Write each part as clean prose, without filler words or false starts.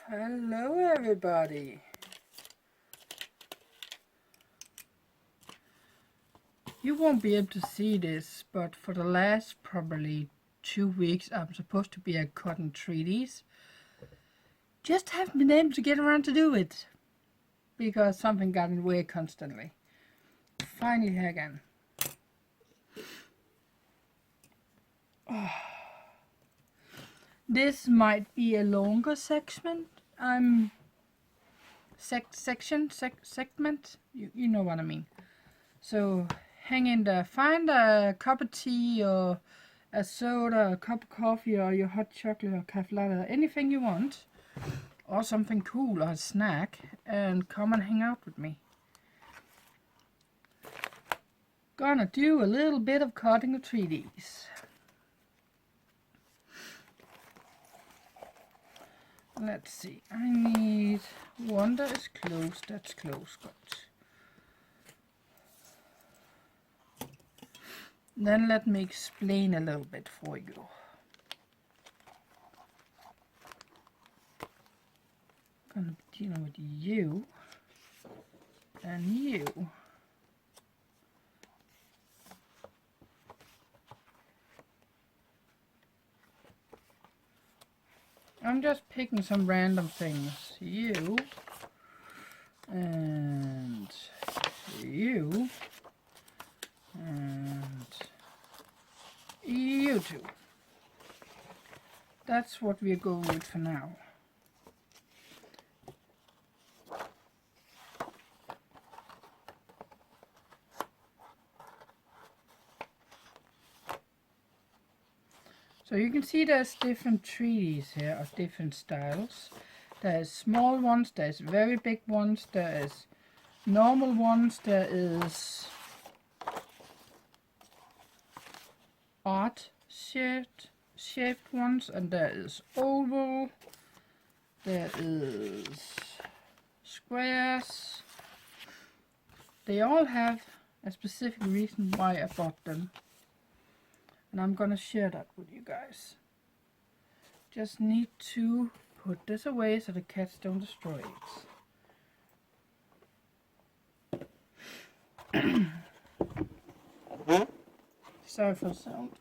Hello everybody. You won't be able to see this, but for the last probably 2 weeks I'm supposed to be at cutting treaties. Just haven't been able to get around to do it because something got in the way constantly. Finally here again. This might be a longer segment. Segment. You know what I mean. So hang in there. Find a cup of tea or a soda, a cup of coffee, or your hot chocolate or cafe latte, anything you want, or something cool or a snack, and come and hang out with me. Gonna do a little bit of cutting of treaties. Let's see, I need one that is close, that's close, good. Then let me explain a little bit for you. Gonna be dealing with you and you. I'm just picking some random things. You and you and you two. That's what we're going with for now. So you can see there's different trees here of different styles. There's small ones, there's very big ones, there's normal ones, there is art shaped ones, and there is oval, there is squares. They all have a specific reason why I bought them. And I'm gonna share that with you guys. Just need to put this away so the cats don't destroy it. Sorry for the sound.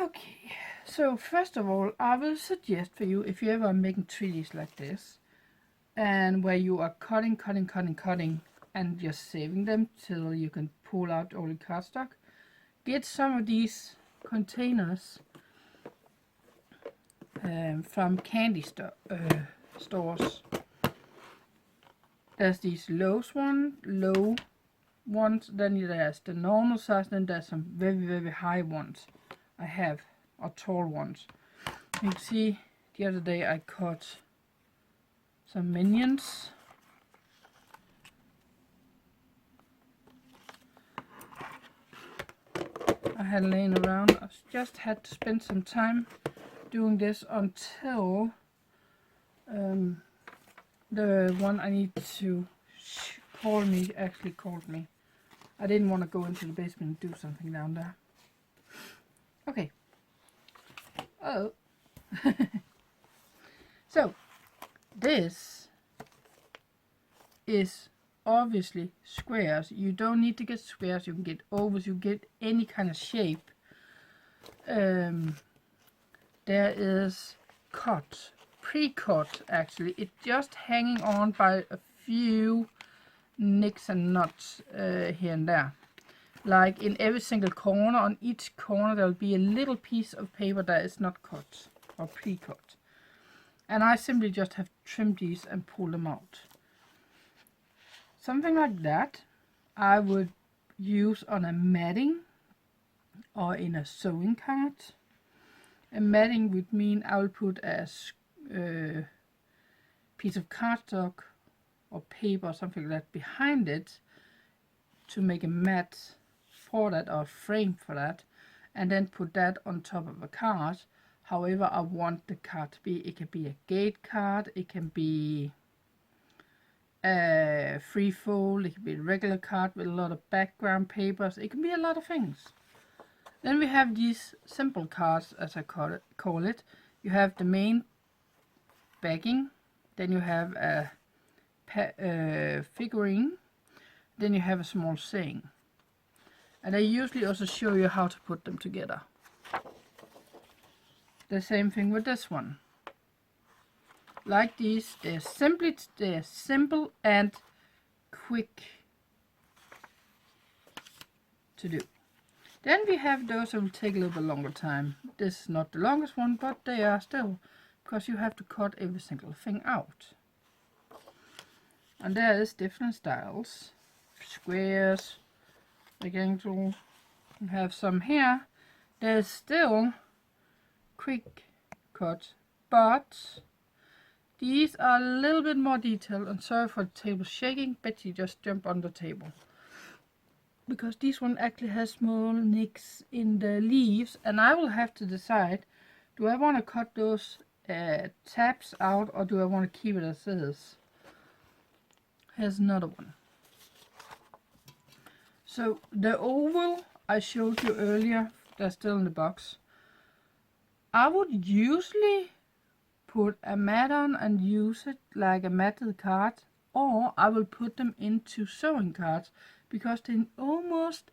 Okay, so first of all, I will suggest for you, if you ever are making treaties like this, and where you are cutting and just saving them till you can pull out all the cardstock, get some of these containers from candy stores. There's these low ones, then there's the normal size, then there's some very high ones I have, or tall ones. You can see the other day I cut some minions. I had laying around. I just had to spend some time doing this until the one I need to call me actually called me. I didn't want to go into the basement and do something down there. Okay. Oh. So this is obviously squares. You don't need to get squares, you can get ovals, you get any kind of shape. There is cut, pre-cut actually. It's just hanging on by a few nicks and nuts here and there. Like in every single corner, on each corner there will be a little piece of paper that is not cut or pre-cut. And I simply just have trimmed these and pulled them out. Something like that I would use on a matting or in a sewing card. A matting would mean I will put a piece of cardstock or paper or something like that behind it to make a mat for that, or a frame for that, and then put that on top of a card. However I want the card to be. It can be a gate card, it can be a free fold, it can be a regular card with a lot of background papers, it can be a lot of things. Then we have these simple cards, as I call it. You have the main backing, then you have a figurine, then you have a small saying. And I usually also show you how to put them together. The same thing with this one. Like these, they're simple and quick to do. Then we have those that will take a little bit longer time. This is not the longest one, but they are still, because you have to cut every single thing out. And there is different styles, squares, rectangle. You have some here. There's still quick cut, but these are a little bit more detailed. And sorry for the table shaking, Betty just jumped on the table. Because this one actually has small nicks in the leaves, and I will have to decide, do I want to cut those tabs out, or do I want to keep it as is? Here's another one. So the oval I showed you earlier, they're still in the box. I would usually put a mat on and use it like a matted card, or I will put them into sewing cards, because they almost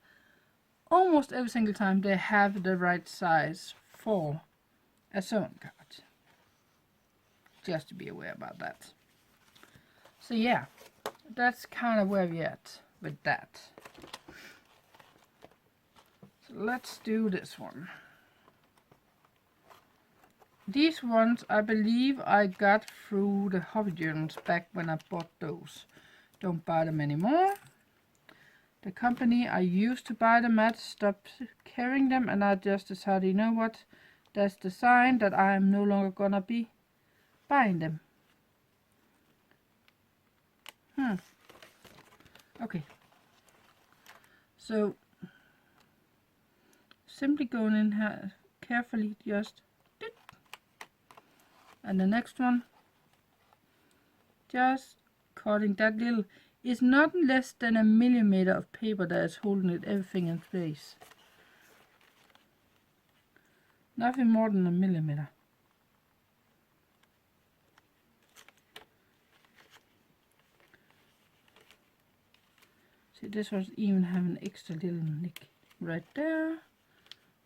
every single time they have the right size for a sewing card. Just to be aware about that. So yeah, that's kind of where we're at with that. So let's do this one. These ones I believe I got through the hobby journals back when I bought those. Don't buy them anymore. The company I used to buy them at stopped carrying them, and I just decided, you know what, that's the sign that I am no longer gonna be buying them. Okay. So simply going in here carefully, just, and the next one, just cutting that little, is not less than a millimeter of paper that is holding it everything in place. Nothing more than a millimeter. See, this one even have an extra little nick right there,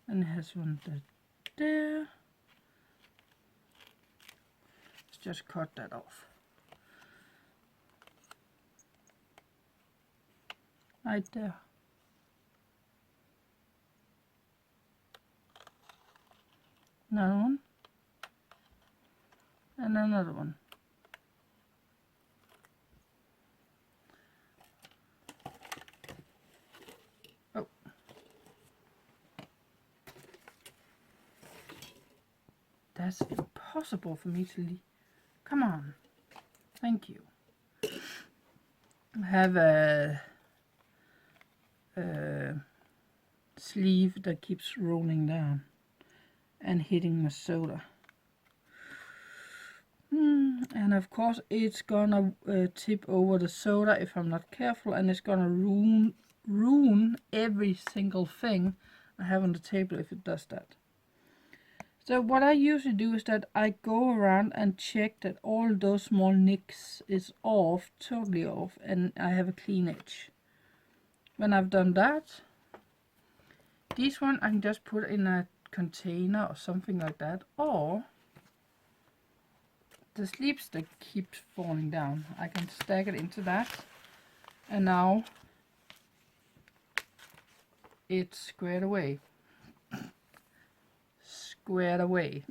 and it has one there. Let's just cut that off. Right there. Another one. And another one. Oh. That's impossible for me to leave. Come on. Thank you. I have a sleeve that keeps rolling down and hitting my soda. And of course it's gonna tip over the soda if I'm not careful, and it's gonna ruin every single thing I have on the table if it does that. So what I usually do is that I go around and check that all those small nicks is off, totally off, and I have a clean edge. When I've done that, this one I can just put in a container or something like that, or the sleeves that keeps falling down, I can stack it into that, and now it's squared away. Squared away.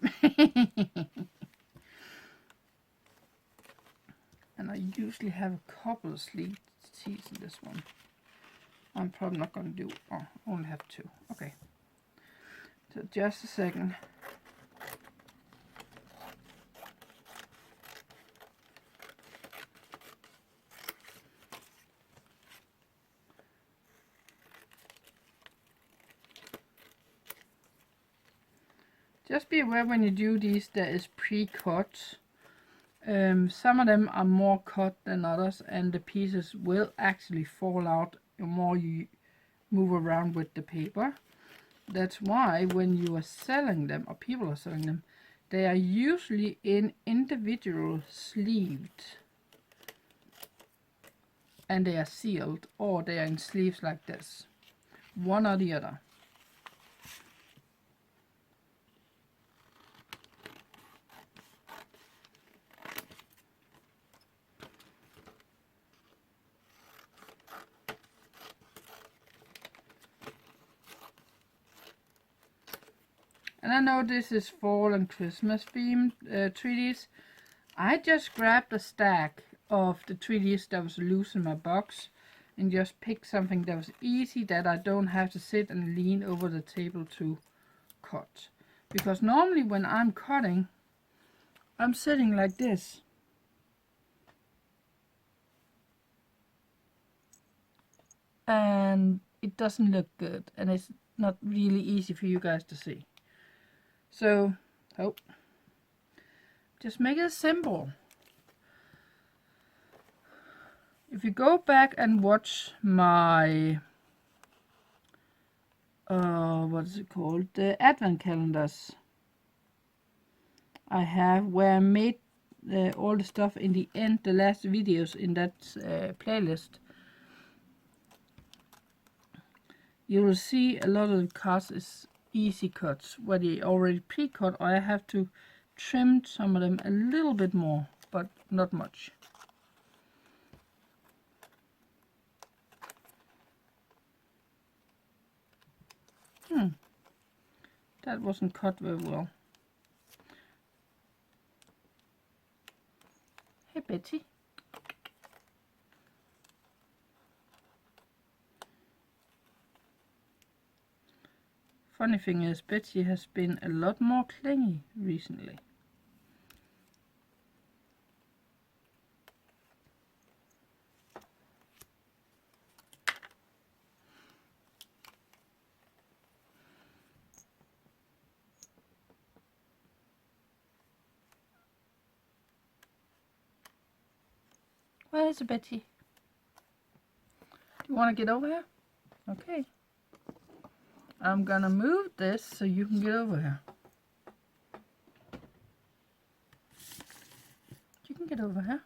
And I usually have a couple of sleeves in this one. I'm probably not going to do, oh, only have two. Okay. So just a second. Just be aware when you do these, there is pre-cut Some of them are more cut than others, and the pieces will actually fall out the more you move around with the paper. That's why when you are selling them, or people are selling them, they are usually in individual sleeved, and they are sealed, or they are in sleeves like this, one or the other. And I know this is fall and Christmas themed 3Ds. I just grabbed a stack of the 3Ds that was loose in my box and just picked something that was easy, that I don't have to sit and lean over the table to cut. Because normally when I'm cutting, I'm sitting like this. And it doesn't look good, and it's not really easy for you guys to see. So, just make it simple. If you go back and watch my, what is it called? The advent calendars I have, where I made all the stuff in the end, the last videos in that playlist. You will see a lot of the cuts is easy cuts, where they already pre-cut, or I have to trim some of them a little bit more, but not much. That wasn't cut very well. Hey Betty. Funny thing is, Betty has been a lot more clingy recently. Where is Betty? Do you want to get over here? Okay. I'm gonna move this so you can get over here. You can get over here.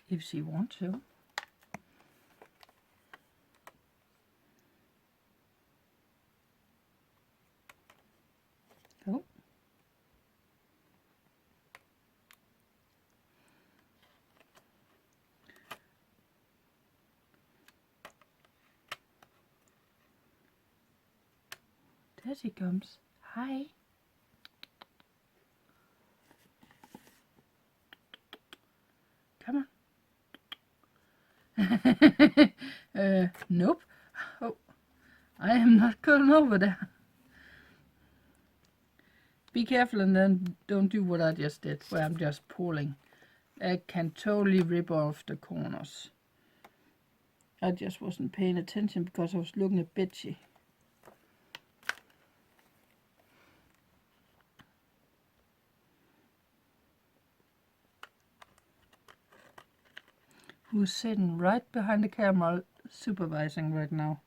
If she wants to. Oh. There she comes. Hi. Come on. Nope. Oh, I am not going over there. Be careful and then don't do what I just did, where I'm just pulling. I can totally rip off the corners. I just wasn't paying attention because I was looking at Betty. Who's sitting right behind the camera supervising right now.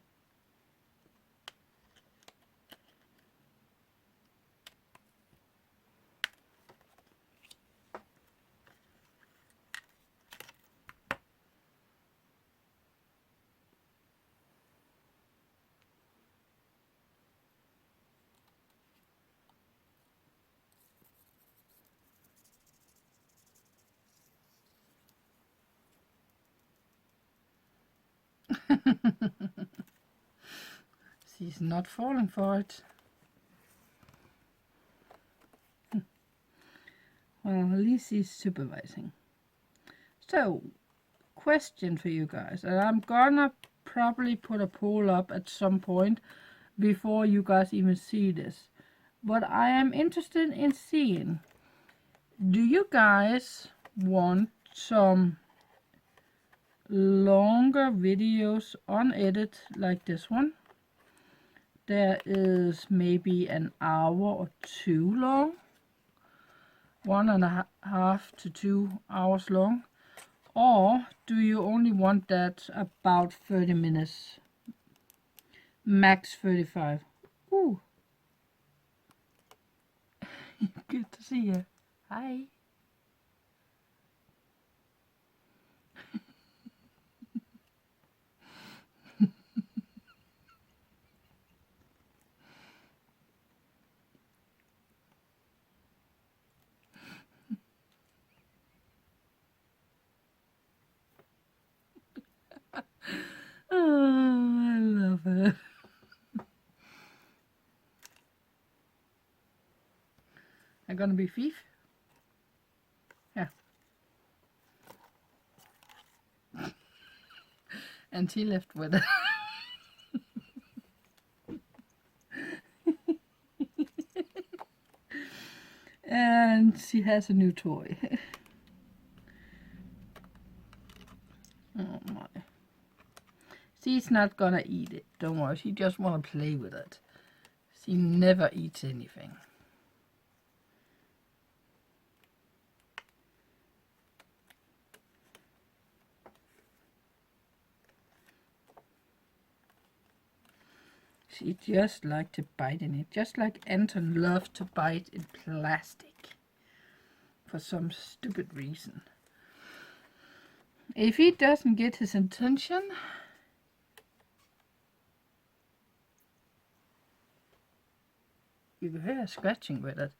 She's not falling for it. Well, at least she's supervising. So, question for you guys, and I'm gonna probably put a poll up at some point before you guys even see this. But I am interested in seeing, do you guys want some longer videos unedited like this one. There is maybe an hour or two long, 1.5 to 2 hours long. Or do you only want that about 30 minutes, max 35? Ooh, good to see you. Hi. Oh, I love it. I'm gonna be thief. Yeah. And she left with it. And she has a new toy. Oh my. She's not gonna eat it, don't worry. She just wanna play with it. She never eats anything. She just likes to bite in it, just like Anton loves to bite in plastic for some stupid reason. If he doesn't get his attention, you can hear scratching with it.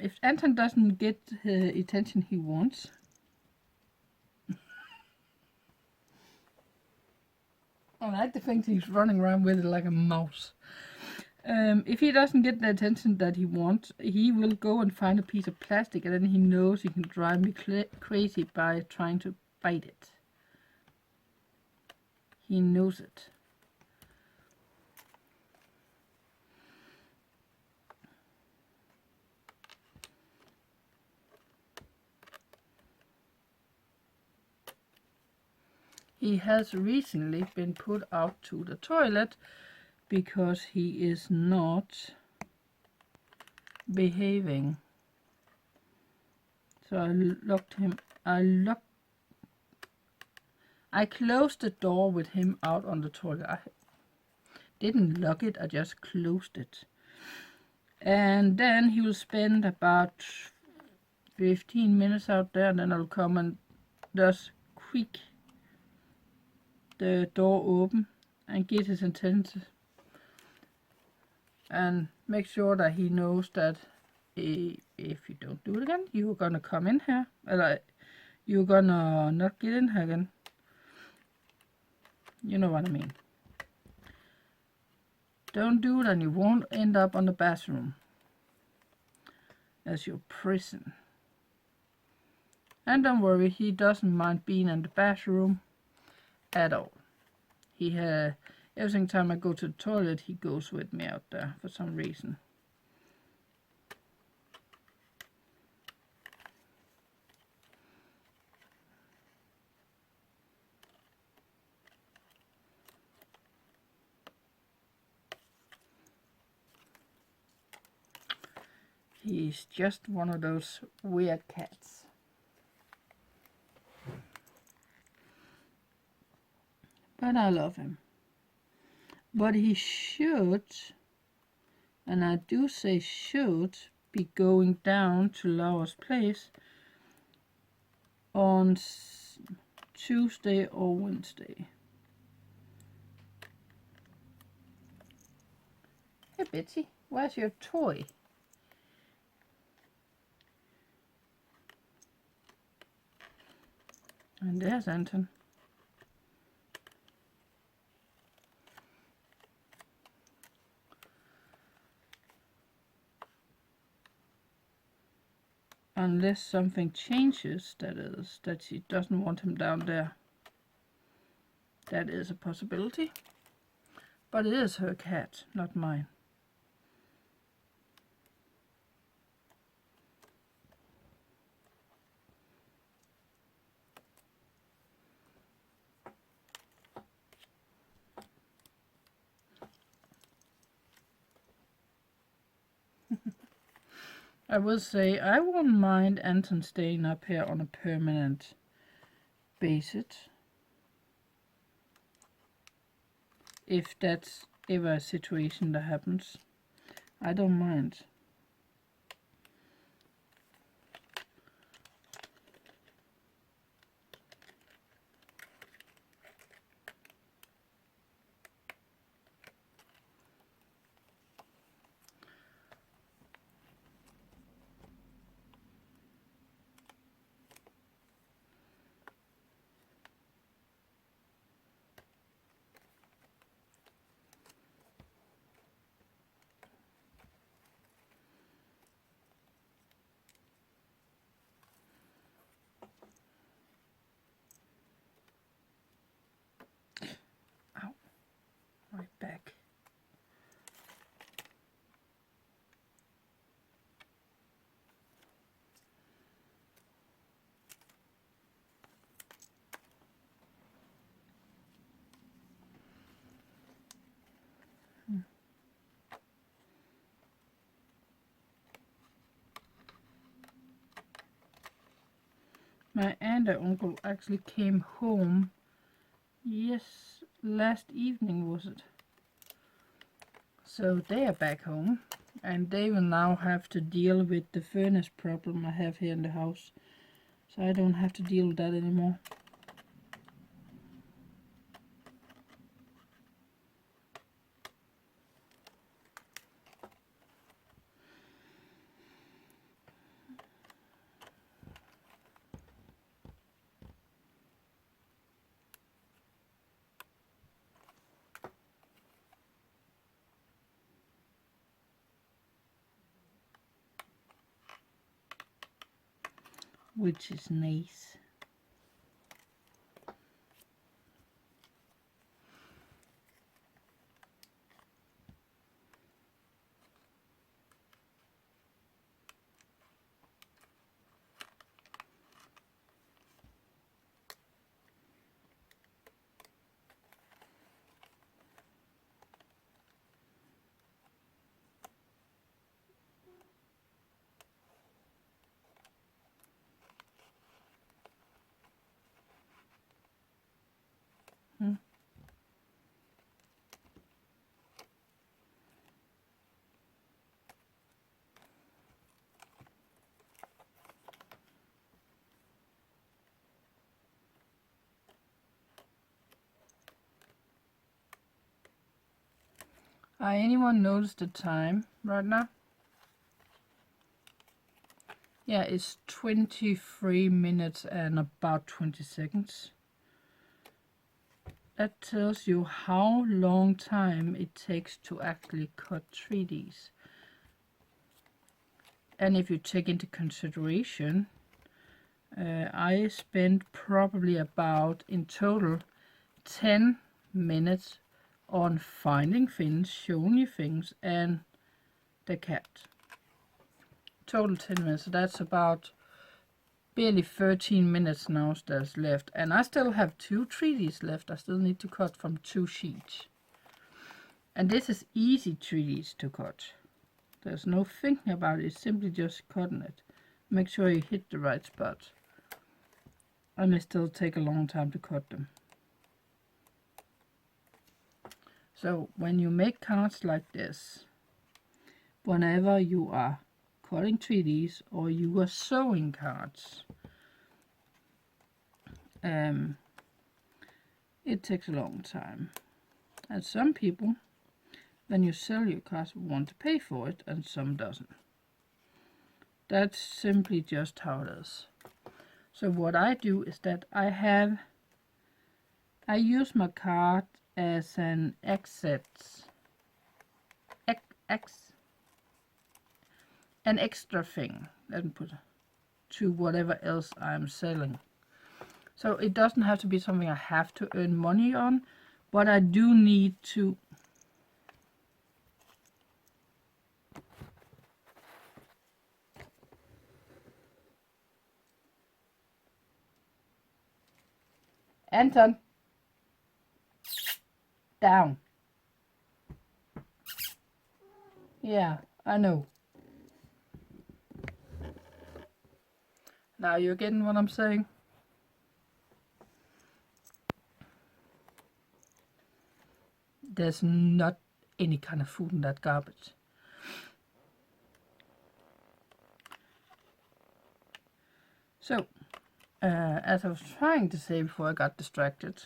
If Anton doesn't get the attention he wants, I like to think he's running around with it like a mouse. If he doesn't get the attention that he wants, he will go and find a piece of plastic, and then he knows he can drive me crazy by trying to bite it. He knows it. He has recently been put out to the toilet because he is not behaving. So I locked him. I closed the door with him out on the toilet. I didn't lock it, I just closed it. And then he will spend about 15 minutes out there, and then I'll come and just quick the door open and get his attention and make sure that he knows that if you don't do it again, you're gonna come in here, you're gonna not get in here again. You know what I mean. Don't do it and you won't end up on the bathroom as your prison. And don't worry, he doesn't mind being in the bathroom at all. Every single time I go to the toilet, he goes with me out there for some reason. He's just one of those weird cats. But I love him. But he should, and I do say should, be going down to Laura's place on Tuesday or Wednesday. Hey Betsy, where's your toy? And there's Anton. Unless something changes, that is, that she doesn't want him down there. That is a possibility. But it is her cat, not mine. I will say I won't mind Anton staying up here on a permanent basis. If that's ever a situation that happens, I don't mind. Ow, my back. My aunt and uncle actually came home, yes, last evening was it? So they are back home, and they will now have to deal with the furnace problem I have here in the house. So I don't have to deal with that anymore. Which is nice. Anyone notice the time right now? Yeah, it's 23 minutes and about 20 seconds. That tells you how long time it takes to actually cut 3Ds. And if you take into consideration, I spent probably about, in total, 10 minutes on finding things, showing you things, and the cat. Total 10 minutes, so that's about barely 13 minutes now that's left. And I still have 2 3Ds left. I still need to cut from 2 sheets. And this is easy 3Ds to cut. There's no thinking about it, it's simply just cutting it. Make sure you hit the right spot. And it still take a long time to cut them. So when you make cards like this, whenever you are cutting 3Ds or you are sewing cards, it takes a long time. And some people, when you sell your cards, want to pay for it, and some doesn't. That's simply just how it is. So what I do is that I use my card as an an extra thing, let me put, to whatever else I'm selling. So it doesn't have to be something I have to earn money on, but I do need to Anton, down. Yeah, I know. Now you're getting what I'm saying? There's not any kind of food in that garbage. So, as I was trying to say before I got distracted,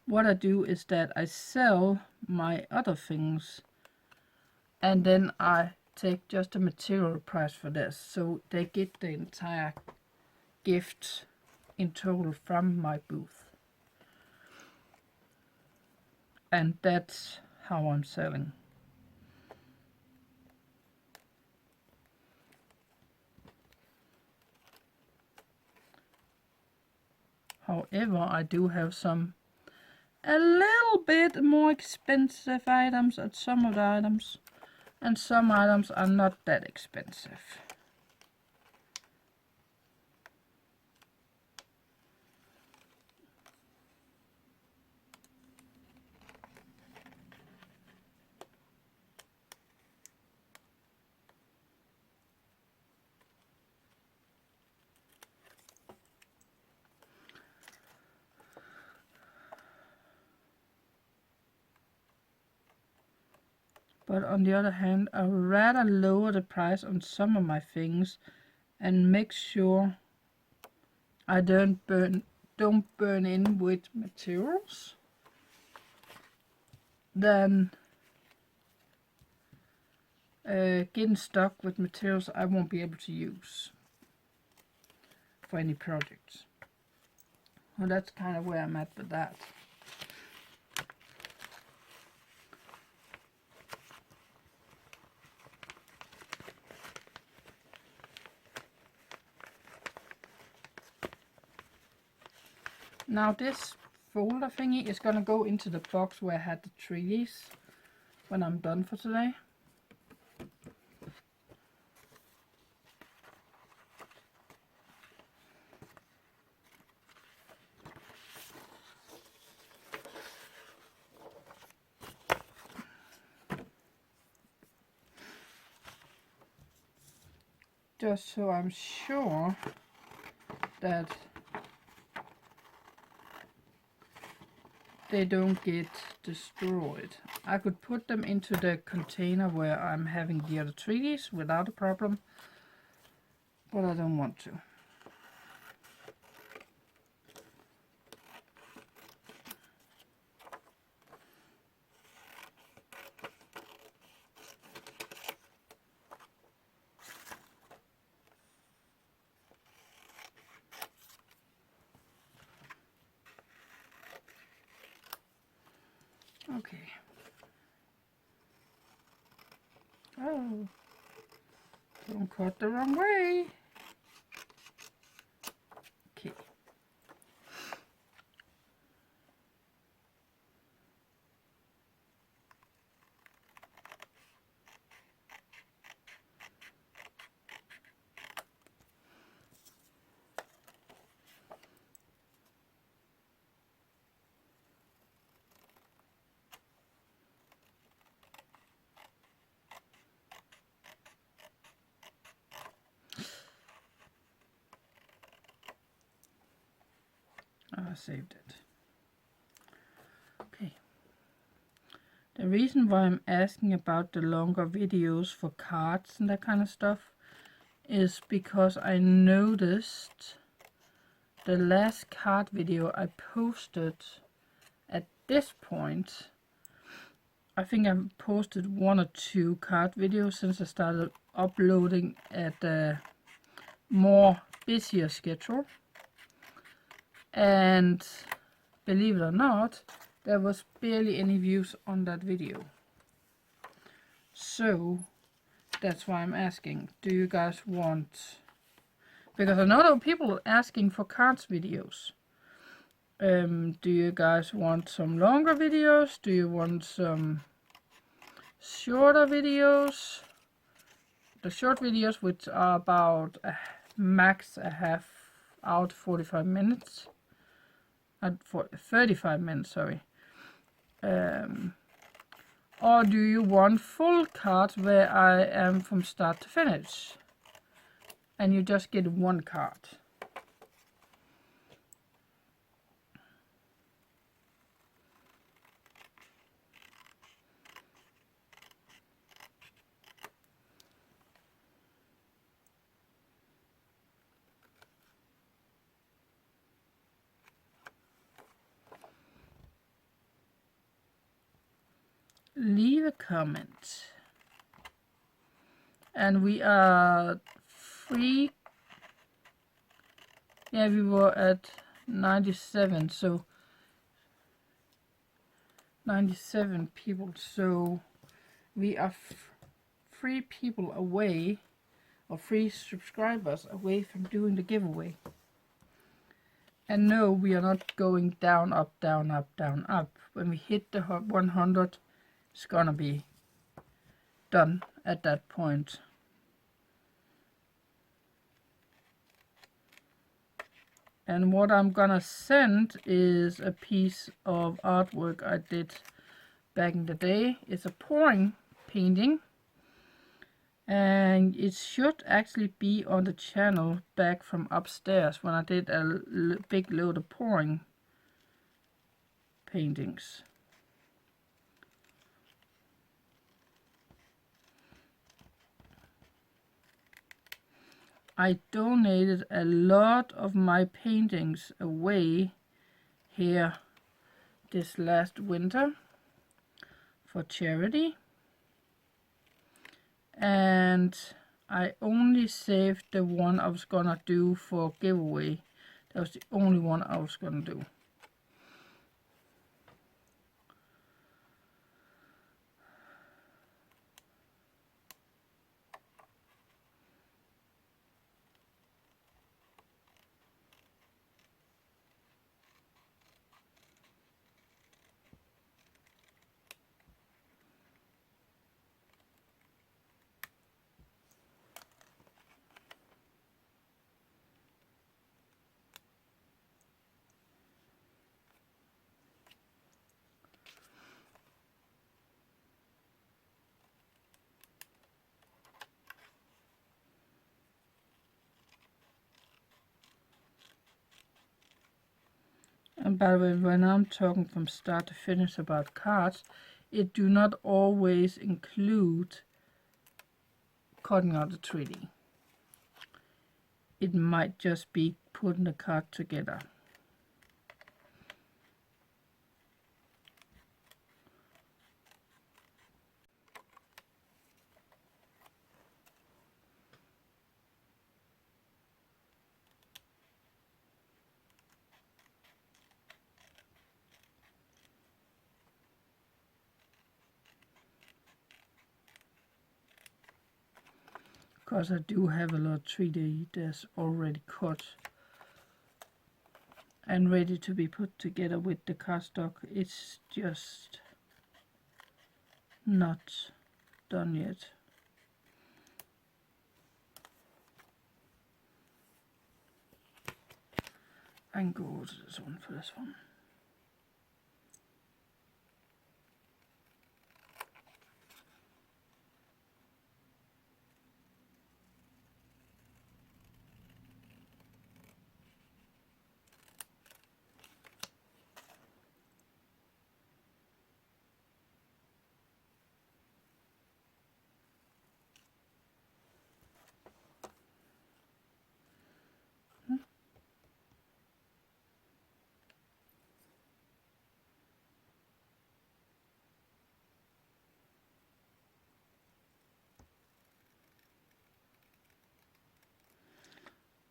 what I do is that I sell my other things and then I take just a material price for this. So they get the entire gift in total from my booth. And that's how I'm selling. However, I do have some a little bit more expensive items at some of the items, and some items are not that expensive. But on the other hand, I would rather lower the price on some of my things and make sure I don't burn in with materials than getting stuck with materials I won't be able to use for any projects. Well, that's kind of where I'm at with that. Now this folder thingy is gonna go into the box where I had the trees when I'm done for today. Just so I'm sure that they don't get destroyed. I could put them into the container where I'm having the other trees without a problem, but I don't want to. Okay. Oh, don't cut the wrong way. Okay. I saved it. Okay. The reason why I'm asking about the longer videos for cards and that kind of stuff is because I noticed the last card video I posted at this point, I think I've posted 1 or 2 card videos since I started uploading at a more busier schedule. And believe it or not, there was barely any views on that video. So that's why I'm asking, do you guys want, because I know there are people asking for cards videos. Do you guys want some longer videos? Do you want some shorter videos? The short videos, which are about max a half hour to 45 minutes. 35 minutes, sorry. Or do you want full cards where I am from start to finish? and you just get one card. Leave a comment. And we are free. Yeah, we were at 97, so 97 people. So we are 3 people away, or 3 subscribers away from doing the giveaway. And no, we are not going down, up, down, up, down, up. When we hit the 100, it's gonna be done at that point. And what I'm gonna send is a piece of artwork I did back in the day. It's a pouring painting, and it should actually be on the channel back from upstairs when I did a big load of pouring paintings. I donated a lot of my paintings away here this last winter for charity, and I only saved the one I was gonna do for giveaway. That was the only one I was gonna do. And by the way, when I'm talking from start to finish about cards, it do not always include cutting out the 3D. It might just be putting the card together. Because I do have a lot of 3D that's already cut and ready to be put together with the cardstock. It's just not done yet. I can go to this one for this one.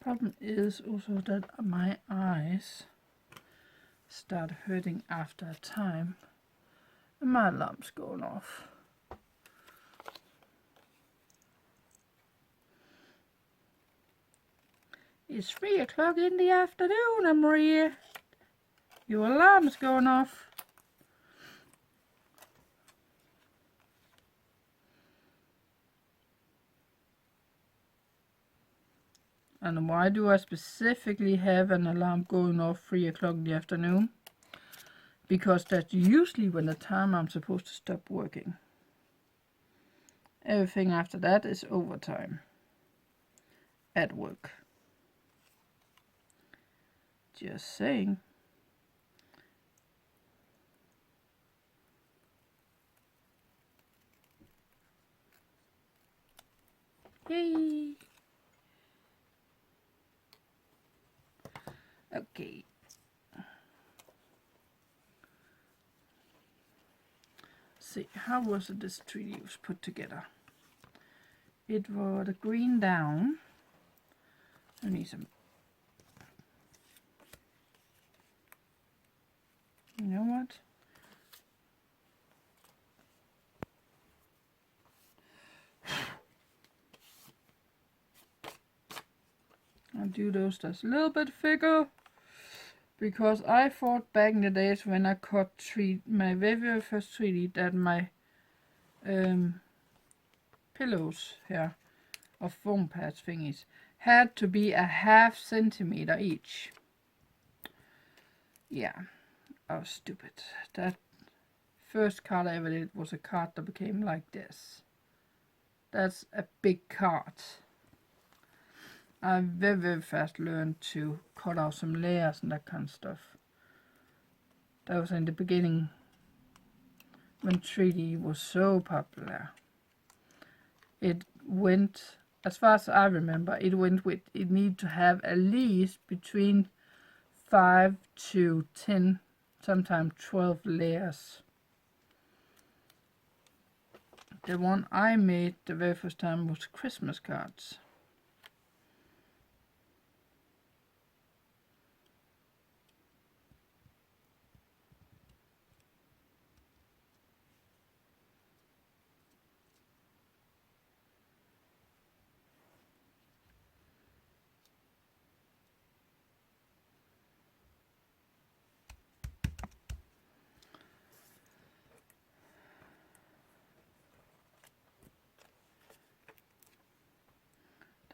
Problem is also that my eyes start hurting after a time and my alarm's going off. It's 3 o'clock in the afternoon, Maria. Your alarm's going off. And why do I specifically have an alarm going off 3 o'clock in the afternoon? Because that's usually when the time I'm supposed to stop working. Everything after that is overtime. at work. Just saying. Yay! Okay. See, how was this tree was put together? It was the green down. I need some. You know what? I'll do those just a little bit thicker, because I thought back in the days when I cut my very first 3D that my pillows here of foam pads thingies had to be a ½ centimeter each. Yeah, I was stupid. That first card I ever did was a card that became like this. That's a big card. I very fast learned to cut out some layers and that kind of stuff. That was in the beginning when 3D was so popular. It went, as far as I remember, it needed to have at least between 5 to 10, sometimes 12 layers. The one I made the very first time was Christmas cards.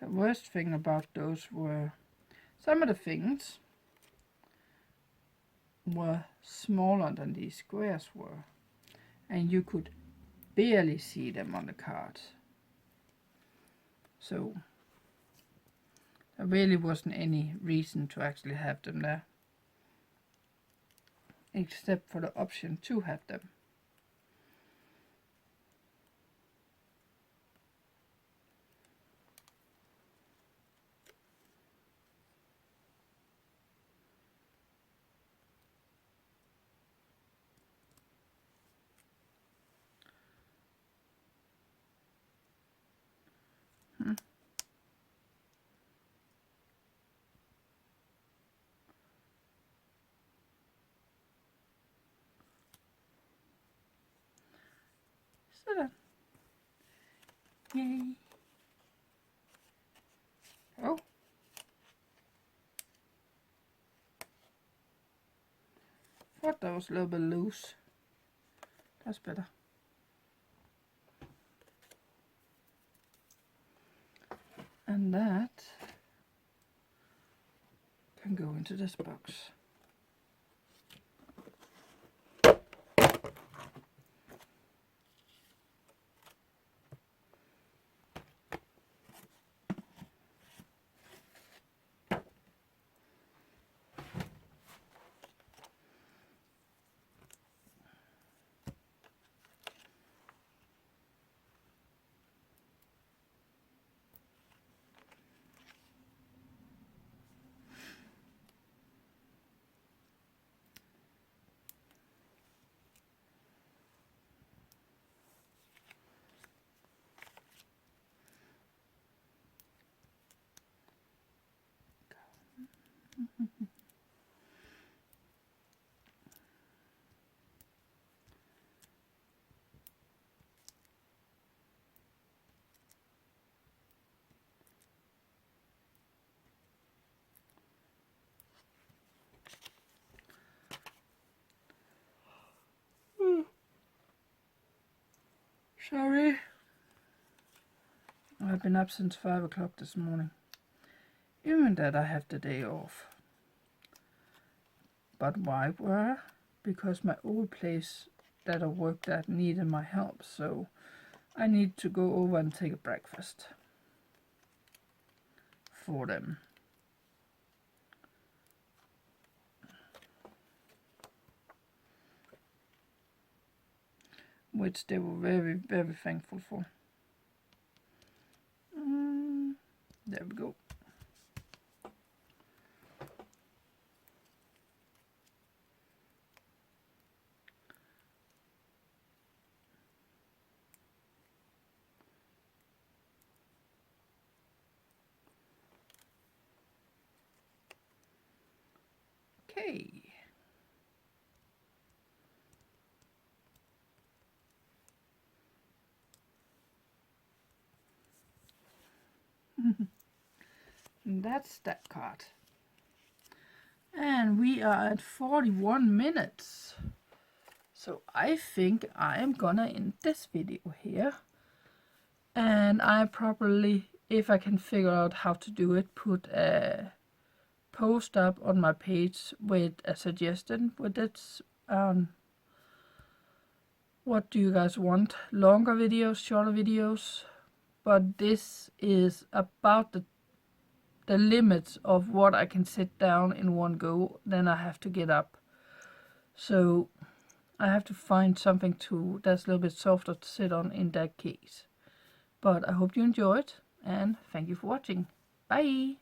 The worst thing about those were some of the things were smaller than these squares were, and you could barely see them on the card. So there really wasn't any reason to actually have them there, except for the option to have them. So then, yay! Oh, thought that was a little bit loose. That's better. And that can go into this box. Sorry. I've been up since 5 o'clock this morning. Even that I have the day off. But why were? Because my old place that I worked at needed my help, so I need to go over and take a breakfast. for them. Which they were very, very thankful for. There we go. Okay. That's that card. And we are at 41 minutes. So I think I am gonna end this video here. And I probably, if I can figure out how to do it, put a post up on my page with a suggestion with it. What do you guys want? Longer videos, shorter videos? But this is about the limits of what I can sit down in one go. Then I have to get up. So I have to find something that's a little bit softer to sit on in that case. But I hope you enjoyed, and thank you for watching. Bye!